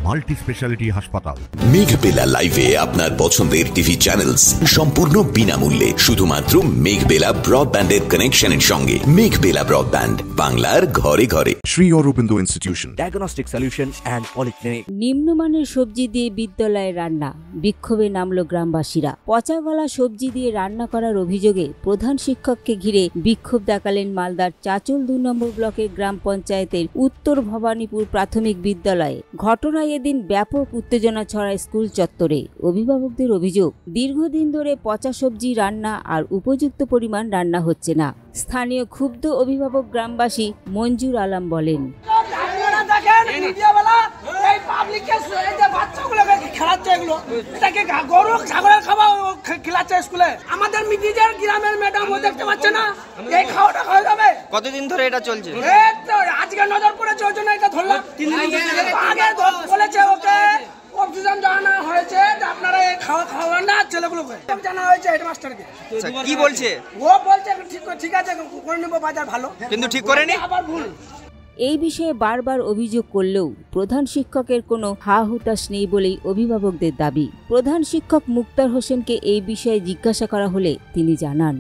Multi speciality হাসপাতাল। মেঘবেলা লাইভে আপনার পছন্দের টিভি চ্যানেলস সম্পূর্ণ বিনামূল্যে শুধুমাত্র মেঘবেলা ব্রডব্যান্ডের কানেকশনের সঙ্গে। মেঘবেলা ব্রডব্যান্ড, বাংলার ঘরে ঘরে। Shri Aurobindo institution, diagnostic solution and polyclinic. নিম্নমানের সবজি দিয়ে বিদ্যালয়ে রান্না, বিক্ষোভে নামল গ্রামবাসীরা। পচা গলা সবজি দিয়ে রান্না করার অভিযোগে প্রধান শিক্ষককে ঘিরে বিক্ষোভ দেখালেন মালদার চাচল 2 নম্বর ব্লকের গ্রাম পঞ্চায়েতের উত্তর ভবানীপুর প্রাথমিক বিদ্যালয়ে। ঘটনায় এদিন ব্যাপক উত্তেজনা ছড়ায় স্কুল চত্বরে। অভিভাবকদের অভিযোগ, দীর্ঘদিন ধরে পচা সবজি রান্না আর উপযুক্ত পরিমাণ রান্না হচ্ছে না। স্থানীয় ক্ষুব্ধ অভিভাবক গ্রামবাসী মঞ্জুর আলম বলেন, কতদিন ধরে এটা চলছে? আজকে নজর পড়েছে, ওই জন্য এটা ধরলাম। 3 দিন আগে বলেছে ওকে অফিসার জানা হয়েছে আপনারা এই খাওয়া না ছেলেগুলোকে জানা হয়েছে হেডমাস্টারকে। কি বলছে? ও বলছে ঠিক আছে করে নেবো, বাজার ভালো, কিন্তু ঠিক করেনি। আবার ভুল। এই বিষয়ে বারবার অভিযোগ করলেও প্রধান শিক্ষকের কোনো হা হুতাশ নেই বলেই অভিভাবকদের দাবি। প্রধান শিক্ষক মুক্তার হোসেনকে এই বিষয়ে জিজ্ঞাসা করা হলে তিনি জানান,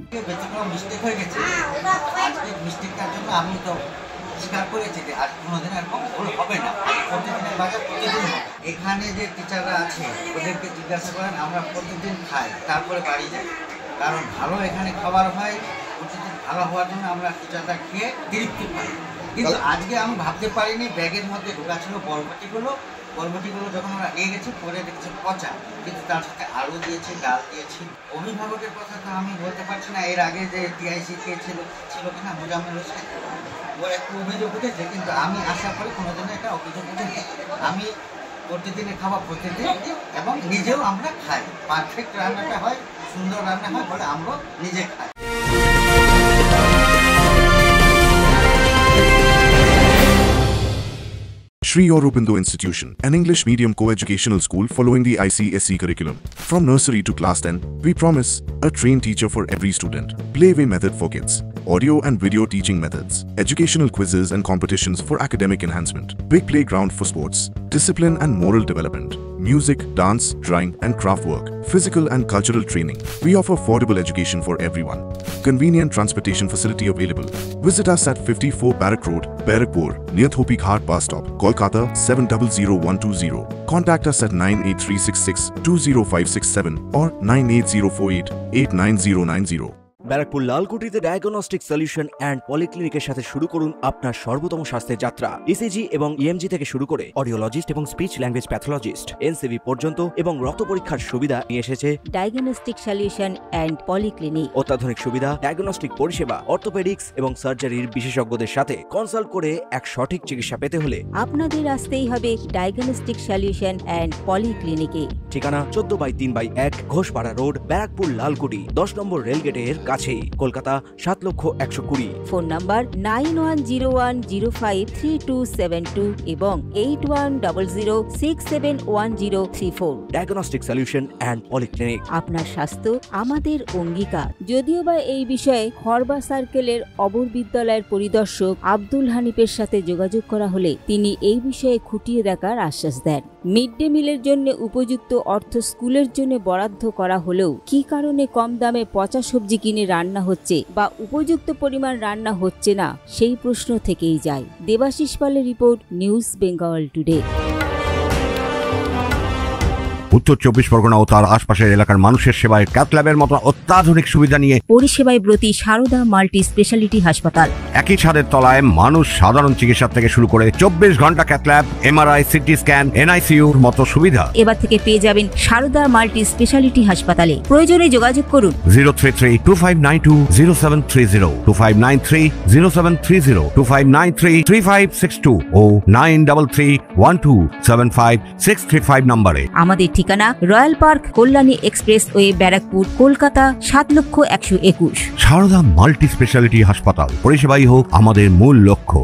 আমি তো স্বীকার করেছি যে আজ কোনোদিন এরকম ভুল হবে না। প্রতিদিনের বাজার প্রতিদিন হবে। এখানে যে টিচাররা আছে ওদেরকে জিজ্ঞাসা করেন, আমরা প্রতিদিন খাই তারপরে বাড়ি যাই, কারণ ভালো এখানে খাবার হয়। প্রতিদিন ভালো হওয়ার জন্য আমরা টিচাররা খেয়ে তৃপ্তি পাই। কিন্তু আজকে আমি ভাবতে পারিনি ব্যাগের মধ্যে ঢোকা ছিল বরবটিগুলো যখন আমরা নিয়ে গেছি পরে দেখছি পচা, কিন্তু তার সাথে আলু দিয়েছি, ডাল দিয়েছি। অভিভাবকের কথা তো আমি বলতে পারছি না, এর আগে যে টিআইসি ছিল কিনা মোজাম্মেল হোসেন, ওর একটু অভিযোগ উঠেছে, কিন্তু আমি আশা করি কোনোদিনও এটা অভিযোগ উঠেনি। আমি প্রতিদিনে খাওয়া প্রতিদিন এবং নিজেও আমরা খাই। পারফেক্ট রান্নাটা হয়, সুন্দর রান্না হয় বলে আমরা নিজে খাই। Sri Aurobindo Institution, an English medium co-educational school following the ICSE curriculum. From nursery to class 10, we promise a trained teacher for every student, playway method for kids, audio and video teaching methods, educational quizzes and competitions for academic enhancement, big playground for sports, discipline and moral development, music, dance, drawing and craft work, physical and cultural training. We offer affordable education for everyone. Convenient transportation facility available. Visit us at 54 Barrack Road, Barakpur, near Thopi Ghat bus stop, Kolkata 700120. Contact us at 98366 20567 or 98048 89090. Barrackpore লালকুটিতে diagnostic solution and পলিক্লিনিকের সাথে শুরু করুন আপনার সর্বোত্তম স্বাস্থ্যের যাত্রা। ECG এবং ইএমজি থেকে শুরু করে অডিওলজিস্ট এবং স্পিচ ল্যাঙ্গুয়েজ প্যাথোলজিস্ট, এনসিভি পর্যন্ত এবং রক্ত পরীক্ষার সুবিধা নিয়ে এসেছে ডায়াগনস্টিক সলিউশন অ্যান্ড পলিক্লিনিক। অত্যাধুনিক সুবিধা, ডায়াগনস্টিক পরিষেবা, অর্থোপেডিক্স এবং সার্জারির বিশেষজ্ঞদের সাথে কনসাল্ট করে এক সঠিক চিকিৎসা পেতে হলে আপনাদের আসতেই হবে ডায়াগনস্টিক সলিউশন অ্যান্ড পলিক্লিনিকে। ঠিকানা 14/3/1 ঘোষপাড়া রোড, ব্যারাকপুর লালকুটি, 10 নম্বর রেলগেটের কাছেই, কলকাতা 7,120,000। ফোন নাম্বার 9101053272 এবং 8100671034। Diagnostic solution and polyclinic. আপনার স্বাস্থ্য আমাদের অঙ্গীকার। যদিও বা এই বিষয়ে খড়বা সার্কেলের অবর বিদ্যালয়ের পরিদর্শক আব্দুল হানিফের সাথে যোগাযোগ করা হলে তিনি এই বিষয়ে খুঁটিয়ে দেখার আশ্বাস দেন। মিড ডে মিলের জন্য উপযুক্ত অর্থ স্কুলের জন্য বরাদ্দ করা হলেও কি কারণে কম দামে পচা সবজি কিনে রান্না হচ্ছে বা উপযুক্ত পরিমাণ রান্না হচ্ছে না, সেই প্রশ্ন থেকেই যায়। দেবাশিস পালের রিপোর্ট, নিউজ বেঙ্গল টুডে। উত্তর 24 পরগনা ও তার আশপাশের এলাকার মানুষের সেবায় ক্যাথল্যাবের মতো অত্যাধুনিক সুবিধা নিয়ে পরিষেবায় ব্রতী সারদা মাল্টি স্পেশালিটি হাসপাতাল। একই ছাদের তলায় মানুষ সাধারণ চিকিৎসা থেকে শুরু করে 24 ঘন্টা ক্যাথল্যাব, এমআরআই, সিটি স্ক্যান, এনআইসিইউর মতো সুবিধা এবার থেকে পেয়ে যাবেন সারদা মাল্টি স্পেশালিটি হাসপাতালে। প্রয়োজনে যোগাযোগ করুন 033-2592-0730, 2593-0730, 2593-3562 ও 9331275635 নম্বরে। আমাদের ঠিকানা royal park, Kalyani expressway, Barrackpore, Kolkata 7,121,000। Sarada multi speciality হাসপাতাল, পরিষেবাই হোক আমাদের মূল লক্ষ্য।